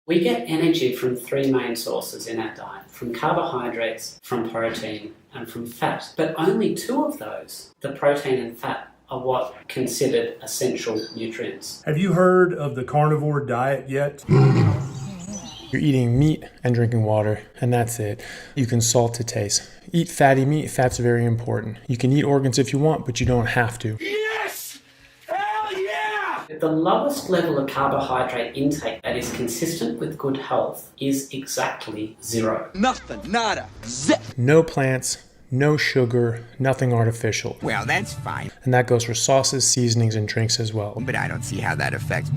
We get energy from three main sources in our diet, from carbohydrates, from protein, and from fat. But only two of those, the protein and fat, are what are considered essential nutrients. Have you heard of the carnivore diet yet? You're eating meat and drinking water, and that's it. You can salt to taste. Eat fatty meat. Fat's very important. You can eat organs if you want, but you don't have to. Yes! Hell yeah! The lowest level of carbohydrate intake that is consistent with good health is exactly 0. Nothing, nada, zip. No plants, no sugar, nothing artificial. Well, that's fine, And that goes for sauces, seasonings, and drinks as well. but I don't see how that affects...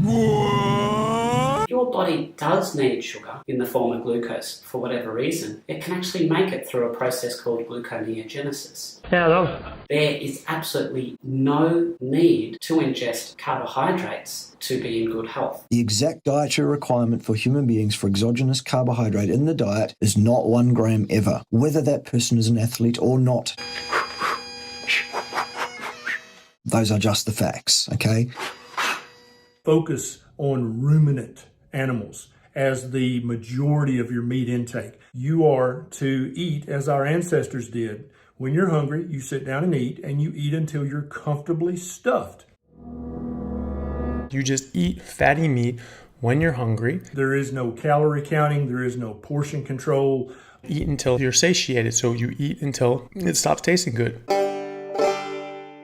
Your body does need sugar in the form of glucose for whatever reason. It can actually make it through a process called gluconeogenesis. There is absolutely no need to ingest carbohydrates to be in good health. The exact dietary requirement for human beings for exogenous carbohydrate in the diet is not 1 gram ever, whether that person is an athlete or not. Those are just the facts, okay? Focus on ruminant animals as the majority of your meat intake. You are to eat as our ancestors did. When you're hungry, you sit down and you eat until you're comfortably stuffed. You just eat fatty meat when you're hungry. There is no calorie counting, there is no portion control. Eat until you're satiated, so you eat until it stops tasting good.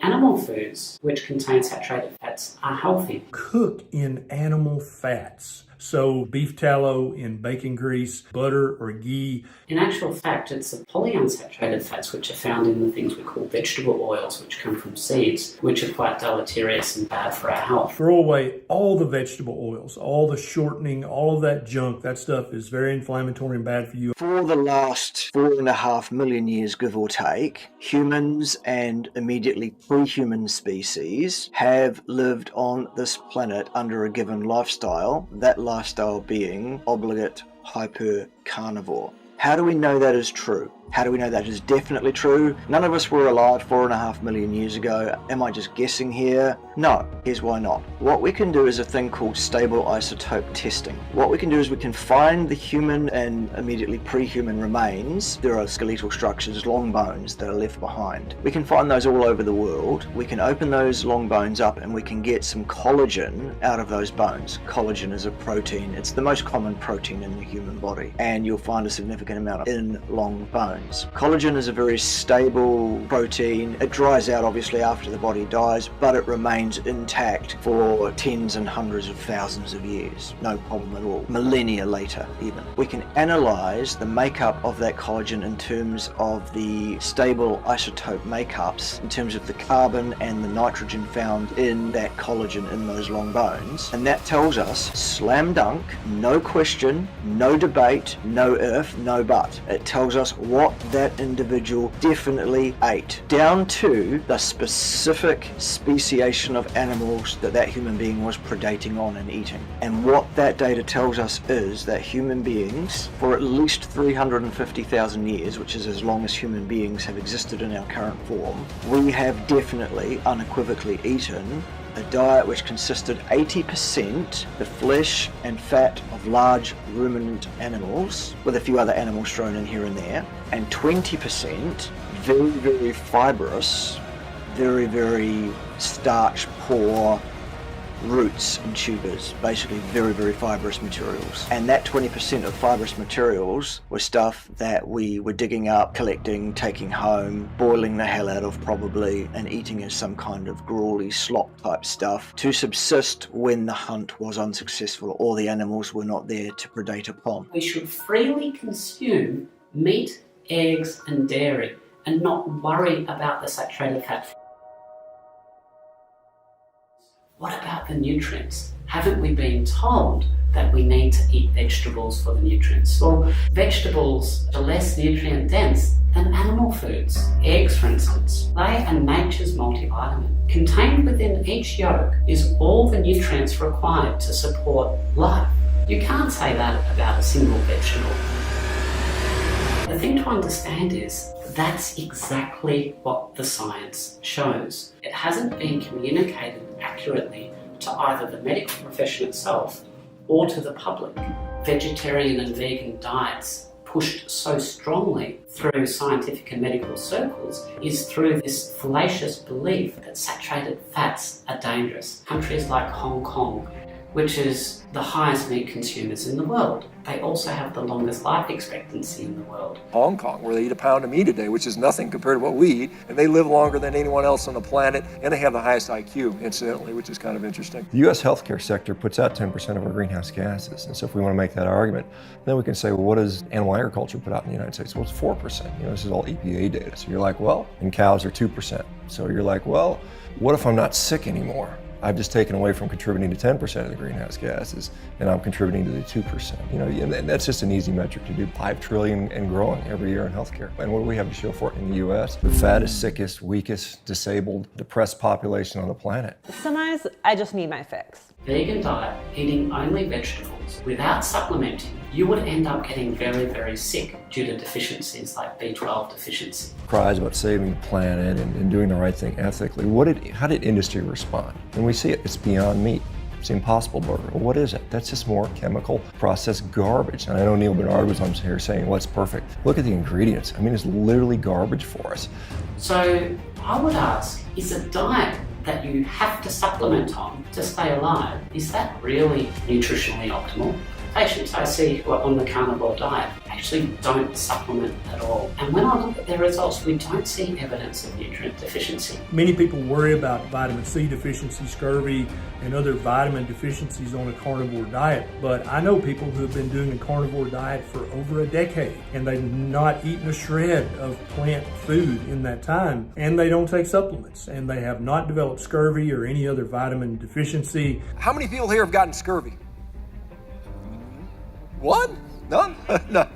Animal foods, which contain saturated fats, are healthy. Cook in animal fats. So beef tallow in bacon grease, butter or ghee. In actual fact, it's the polyunsaturated fats which are found in the things we call vegetable oils, which come from seeds, which are quite deleterious and bad for our health. Throw away all the vegetable oils, all the shortening, all of that junk. That stuff is very inflammatory and bad for you. For the last 4.5 million years, give or take, humans and immediately pre-human species have lived on this planet under a given lifestyle, that lifestyle being obligate hyper-carnivore. How do we know that is true? How do we know that is definitely true? None of us were alive 4.5 million years ago. Am I just guessing here? No. Here's why not. What we can do is a thing called stable isotope testing. What we can do is we can find the human and immediately pre-human remains. There are skeletal structures, long bones that are left behind. We can find those all over the world. We can open those long bones up and we can get some collagen out of those bones. Collagen is a protein. It's the most common protein in the human body, and you'll find a significant amount in long bones. Collagen is a very stable protein. It dries out obviously after the body dies, but it remains intact for tens and hundreds of thousands of years. No problem at all. Millennia later even. We can analyze the makeup of that collagen in terms of the stable isotope makeups, in terms of the carbon and the nitrogen found in that collagen in those long bones. And that tells us, slam dunk, no question, no debate, no if, no but. It tells us what that individual definitely ate, down to the specific speciation of animals that that human being was predating on and eating. And what that data tells us is that human beings, for at least 350,000 years, which is as long as human beings have existed in our current form, we have definitely, unequivocally eaten a diet which consisted 80% the flesh and fat of large ruminant animals, with a few other animals thrown in here and there, and 20% very, very fibrous, very, very starch poor roots and tubers, basically very, very fibrous materials. And that 20% of fibrous materials was stuff that we were digging up, collecting, taking home, boiling the hell out of probably, and eating as some kind of gruely slop type stuff to subsist when the hunt was unsuccessful or the animals were not there to predate upon. We should freely consume meat, eggs, and dairy and not worry about the saturated fat. What about the nutrients? Haven't we been told that we need to eat vegetables for the nutrients? Well, vegetables are less nutrient dense than animal foods. Eggs, for instance, they are nature's multivitamin. Contained within each yolk is all the nutrients required to support life. You can't say that about a single vegetable. The thing to understand is that's exactly what the science shows. It hasn't been communicated accurately to either the medical profession itself or to the public. vegetarian and vegan diets pushed so strongly through scientific and medical circles is through this fallacious belief that saturated fats are dangerous. Countries like Hong Kong, which is the highest meat consumers in the world, they also have the longest life expectancy in the world. Hong Kong, where they eat a pound of meat a day, which is nothing compared to what we eat, and they live longer than anyone else on the planet, and they have the highest IQ, incidentally, which is kind of interesting. The U.S. healthcare sector puts out 10% of our greenhouse gases, and so if we want to make that argument, then we can say, well, what does animal agriculture put out in the United States? Well, it's 4%. This is all EPA data. So you're like, well, and cows are 2%. So you're like, well, what if I'm not sick anymore? I've just taken away from contributing to 10% of the greenhouse gases, and I'm contributing to the 2%. And that's just an easy metric to do. $5 trillion and growing every year in healthcare. And what do we have to show for it in the U.S.? The fattest, sickest, weakest, disabled, depressed population on the planet. Sometimes I just need my fix. Vegan diet, eating only vegetables without supplementing, you would end up getting very, very sick due to deficiencies like B12 deficiency. Cries about saving the planet and doing the right thing ethically. How did industry respond? And we see it, it's Beyond Meat. It's the Impossible Burger. Well, what is it? That's just more chemical processed garbage. And I know Neil Bernard was on here saying, well, it's perfect. Look at the ingredients. It's literally garbage for us. So I would ask, is a diet that you have to supplement on to stay alive, is that really nutritionally optimal? Patients I see who are on the carnivore diet actually don't supplement at all. And when I look at their results, we don't see evidence of nutrient deficiency. Many people worry about vitamin C deficiency, scurvy, and other vitamin deficiencies on a carnivore diet. But I know people who have been doing a carnivore diet for over a decade, and they've not eaten a shred of plant food in that time, and they don't take supplements, and they have not developed scurvy or any other vitamin deficiency. How many people here have gotten scurvy? One? None? None.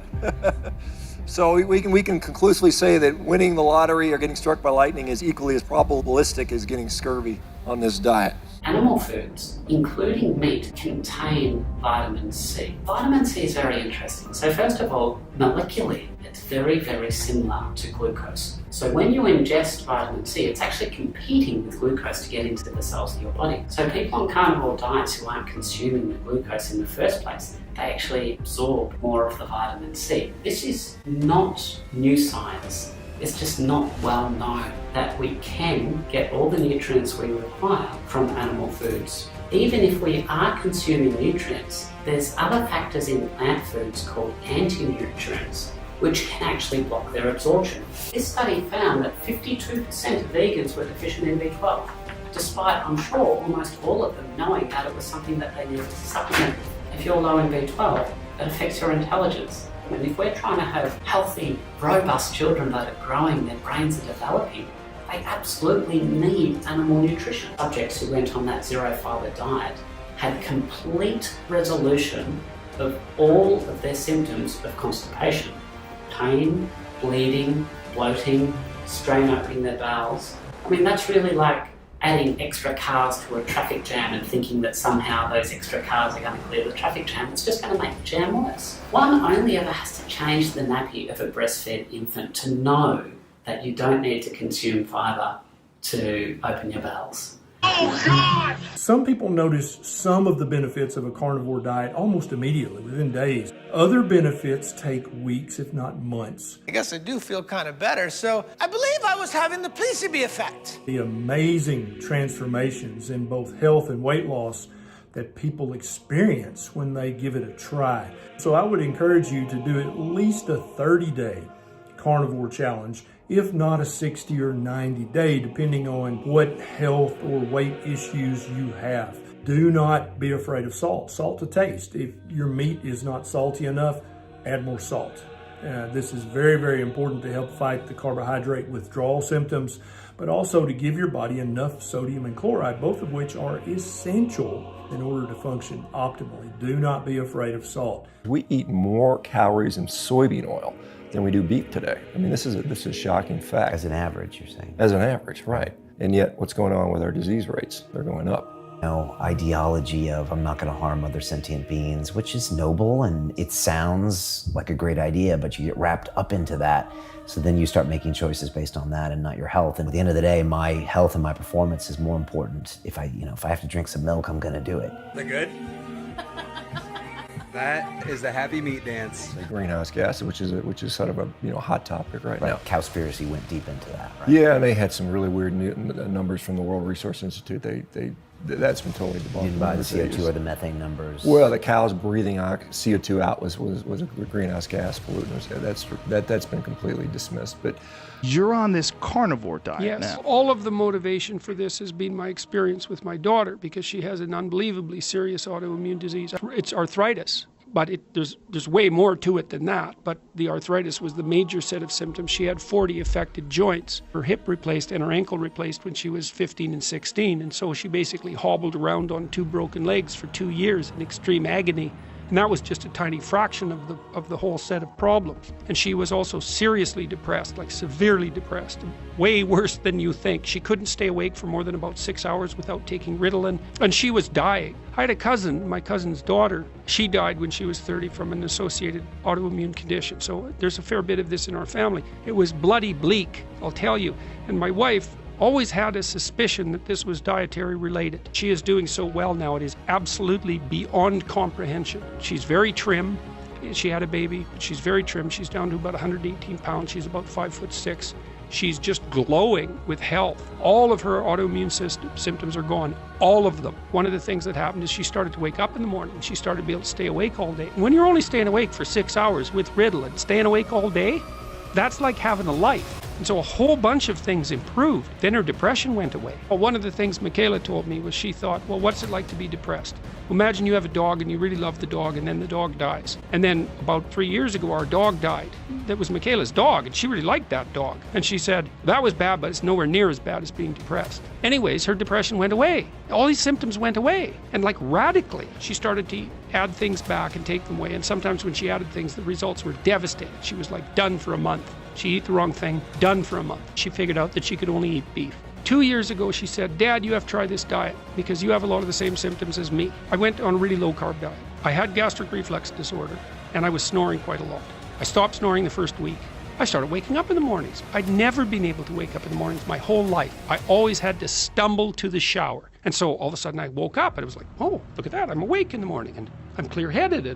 So we can conclusively say that winning the lottery or getting struck by lightning is equally as probabilistic as getting scurvy on this diet. Animal foods, including meat, contain vitamin C. Vitamin C is very interesting. So first of all, molecularly, it's very, very similar to glucose. So when you ingest vitamin C, it's actually competing with glucose to get into the cells of your body. So people on carnivore diets who aren't consuming the glucose in the first place, they actually absorb more of the vitamin C. This is not new science. It's just not well known that we can get all the nutrients we require from animal foods. Even if we are consuming nutrients, there's other factors in plant foods called anti-nutrients, which can actually block their absorption. This study found that 52% of vegans were deficient in B12, despite, I'm sure, almost all of them knowing that it was something that they needed to supplement. If you're low in B12, it affects your intelligence. And if we're trying to have healthy, robust children that are growing, their brains are developing, they absolutely need animal nutrition. Subjects who went on that zero fiber diet had complete resolution of all of their symptoms of constipation. Pain, bleeding, bloating, strain opening their bowels. That's really like adding extra cars to a traffic jam and thinking that somehow those extra cars are going to clear the traffic jam. It's just going to make the jam worse. One only ever has to change the nappy of a breastfed infant to know that you don't need to consume fibre to open your bowels. Oh, God! Some people notice some of the benefits of a carnivore diet almost immediately, within days. Other benefits take weeks, if not months. I guess I do feel kind of better, so I believe I was having the placebo effect. The amazing transformations in both health and weight loss that people experience when they give it a try. So I would encourage you to do at least a 30-day carnivore challenge, if not a 60 or 90 day, depending on what health or weight issues you have. Do not be afraid of salt. Salt to taste. If your meat is not salty enough, add more salt. This is very, very important to help fight the carbohydrate withdrawal symptoms, but also to give your body enough sodium and chloride, both of which are essential in order to function optimally. Do not be afraid of salt. We eat more calories in soybean oil than we do beef today. This is a shocking fact. As an average, you're saying? As an average, right. And yet, what's going on with our disease rates? They're going up. Ideology of I'm not going to harm other sentient beings, which is noble and it sounds like a great idea, but you get wrapped up into that. So then you start making choices based on that and not your health. And at the end of the day, my health and my performance is more important. If I have to drink some milk, I'm going to do it. They're good? That is the happy meat dance. The greenhouse gas, which is sort of a hot topic right now. Cowspiracy went deep into that, right? Yeah, and they had some really weird numbers from the World Resource Institute. That's been totally debunked. You didn't buy the CO2 or the methane numbers. Well, the cows breathing CO2 out was a greenhouse gas pollutant. That's been completely dismissed. But you're on this carnivore diet now. Yes, all of the motivation for this has been my experience with my daughter because she has an unbelievably serious autoimmune disease. It's arthritis. But there's way more to it than that. But the arthritis was the major set of symptoms. She had 40 affected joints, her hip replaced and her ankle replaced when she was 15 and 16. And so she basically hobbled around on 2 broken legs for 2 years in extreme agony. And that was just a tiny fraction of the whole set of problems. And she was also seriously depressed, like severely depressed, way worse than you think. She couldn't stay awake for more than about 6 hours without taking Ritalin, and she was dying. I had a cousin, my cousin's daughter, she died when she was 30 from an associated autoimmune condition. So there's a fair bit of this in our family. It was bloody bleak, I'll tell you. And my wife always had a suspicion that this was dietary related. She is doing so well now, it is absolutely beyond comprehension. She's very trim. She had a baby, but she's very trim. She's down to about 118 pounds. She's about 5'6". She's just glowing with health. All of her autoimmune symptoms are gone, all of them. One of the things that happened is she started to wake up in the morning. She started to be able to stay awake all day. And when you're only staying awake for 6 hours with Ritalin, staying awake all day, that's like having a life. And so a whole bunch of things improved. Then her depression went away. Well, one of the things Michaela told me was she thought, well, what's it like to be depressed? Well, imagine you have a dog and you really love the dog and then the dog dies. And then about 3 years ago, our dog died. That was Michaela's dog and she really liked that dog. And she said, that was bad, but it's nowhere near as bad as being depressed. Anyways, her depression went away. All these symptoms went away. And like radically, she started to add things back and take them away. And sometimes when she added things, the results were devastating. She was like done for a month. She ate the wrong thing, done for a month. She figured out that she could only eat beef. 2 years ago, she said, Dad, you have to try this diet because you have a lot of the same symptoms as me. I went on a really low carb diet. I had gastric reflux disorder and I was snoring quite a lot. I stopped snoring the first week. I started waking up in the mornings. I'd never been able to wake up in the mornings my whole life. I always had to stumble to the shower. And so all of a sudden I woke up and it was like, oh, look at that. I'm awake in the morning and I'm clear-headed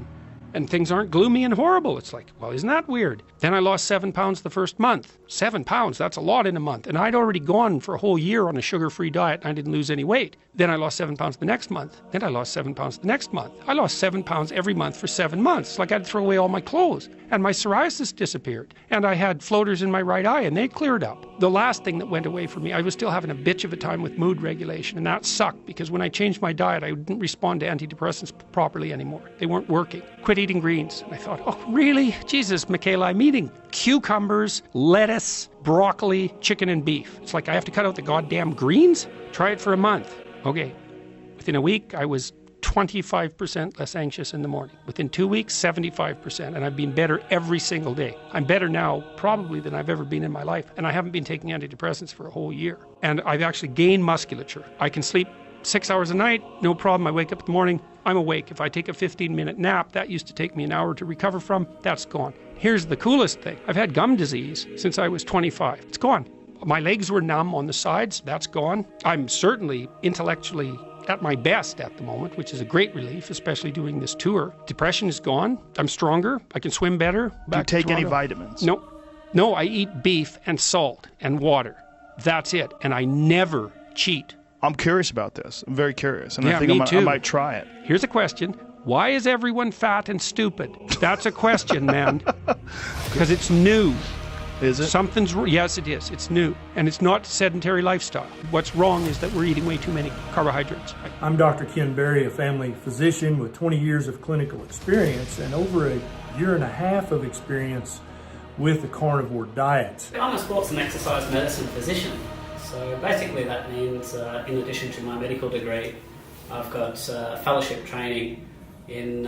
and things aren't gloomy and horrible. It's like, well, isn't that weird? Then I lost 7 pounds the first month. 7 pounds, that's a lot in a month. And I'd already gone for a whole year on a sugar-free diet and I didn't lose any weight. Then I lost 7 pounds the next month. Then I lost 7 pounds the next month. I lost 7 pounds every month for 7 months. It's like I'd throw away all my clothes. And my psoriasis disappeared. And I had floaters in my right eye and they cleared up. The last thing that went away for me, I was still having a bitch of a time with mood regulation. And that sucked because when I changed my diet, I didn't respond to antidepressants properly anymore. They weren't working. Quit eating greens. And I thought, oh, really? Jesus, Michaela, I'm eating cucumbers, lettuce, broccoli, chicken, and beef. It's like I have to cut out the goddamn greens? Try it for a month. Okay. Within a week, I was 25% less anxious in the morning. Within 2 weeks, 75%. And I've been better every single day. I'm better now, probably, than I've ever been in my life. And I haven't been taking antidepressants for a whole year. And I've actually gained musculature. I can sleep 6 hours a night, no problem. I wake up in the morning, I'm awake. If I take a 15-minute nap, that used to take me an hour to recover from, that's gone. Here's the coolest thing. I've had gum disease since I was 25. It's gone. My legs were numb on the sides, that's gone. I'm certainly intellectually at my best at the moment, which is a great relief, especially doing this tour. Depression is gone. I'm stronger. I can swim better. Do you take any vitamins? No, I eat beef and salt and water. That's it. And I never cheat. I'm curious about this. I'm very curious. And yeah, I think I might try it. Here's a question. Why is everyone fat and stupid? That's a question, man. Because it's new. Is it? Yes, it is. It's new. And it's not sedentary lifestyle. What's wrong is that we're eating way too many carbohydrates. I'm Dr. Ken Berry, a family physician with 20 years of clinical experience and over a year and a half of experience with the carnivore diet. I'm a sports and exercise medicine physician. So basically that means, in addition to my medical degree, I've got fellowship training in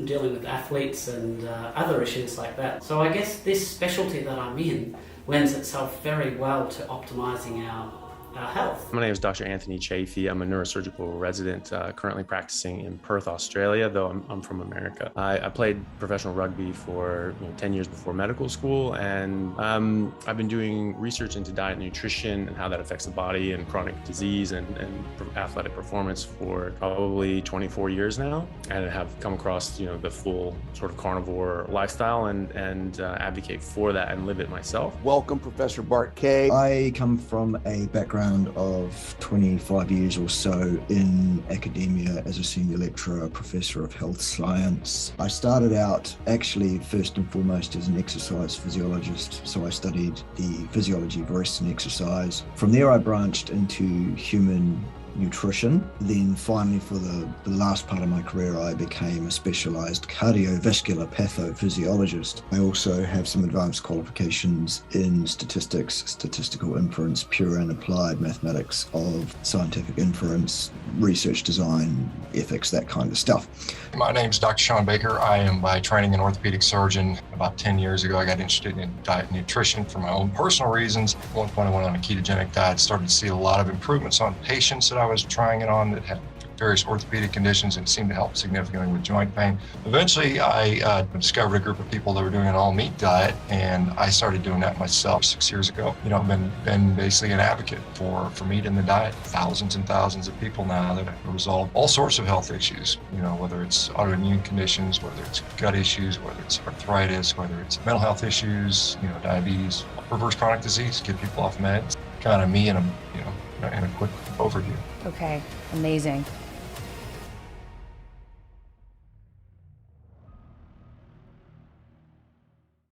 dealing with athletes and other issues like that. So I guess this specialty that I'm in lends itself very well to optimising our our health. My name is Dr. Anthony Chafee. I'm a neurosurgical resident currently practicing in Perth, Australia, though I'm from America. I played professional rugby for 10 years before medical school, and I've been doing research into diet and nutrition and how that affects the body and chronic disease and athletic performance for probably 24 years now, and have come across the full sort of carnivore lifestyle and advocate for that and live it myself. Welcome, Professor Bart Kay. I come from a background of 25 years or so in academia as a senior lecturer, professor of health science. I started out actually first and foremost as an exercise physiologist, so I studied the physiology of rest and exercise. From there I branched into human nutrition. Then finally, for the last part of my career, I became a specialized cardiovascular pathophysiologist. I also have some advanced qualifications in statistics, statistical inference, pure and applied mathematics of scientific inference, research design, ethics, that kind of stuff. My name is Dr. Sean Baker. I am by training an orthopedic surgeon. About 10 years ago, I got interested in diet and nutrition for my own personal reasons. At one point, I went on a ketogenic diet, started to see a lot of improvements on patients that I was trying it on that had various orthopedic conditions and seemed to help significantly with joint pain. Eventually, I discovered a group of people that were doing an all-meat diet, and I started doing that myself 6 years ago. I've been basically an advocate for meat in the diet. Thousands and thousands of people now that have resolved all sorts of health issues, whether it's autoimmune conditions, whether it's gut issues, whether it's arthritis, whether it's mental health issues, diabetes, reverse chronic disease, get people off meds. Kind of me in a quick overview. Okay, amazing.